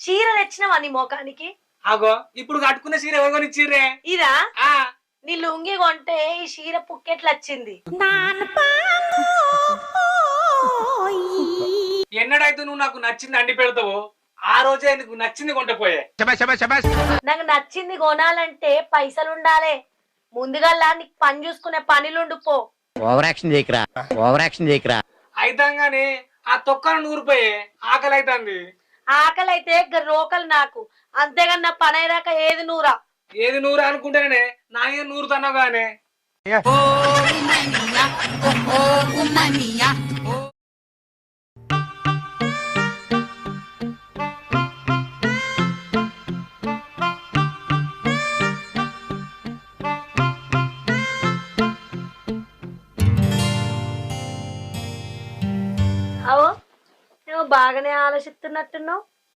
చీర తెచ్చినవా నీ మోకానికి? అగో ఇప్పుడు కట్టుకున్న చీర ఎవరు కొనిచ్చిర్రే? ఇదా? ఆ నీ లుంగి కొంటే ఈ చీర పుక్కెట్లు వచ్చింది. ఎన్నడైతే నువ్వు నాకు నచ్చింది అండి పెడతావో ఆ రోజే నీకు నచ్చింది కొంటపోయే. నాకు నచ్చింది కొనాలంటే పైసలు ఉండాలే. ముందుగల్లా నీకు పని చూసుకునే పనిలుండు పో. ఓవరాక్షన్ చేయకరా. అయితంగానే ఆ తొక్కను నూరిపోయే ఆకలి అయితంది. ఆకలి అయితే రోకలు నాకు, అంతేగాని నా పని అయ్యాక ఏది నూరా. ఏది నూరు అనుకుంటేనే నా ఏది నూరుతున్నావు గానే. అవో నువ్వు బాగానే ఆలోచిస్తున్నట్టున్నావు.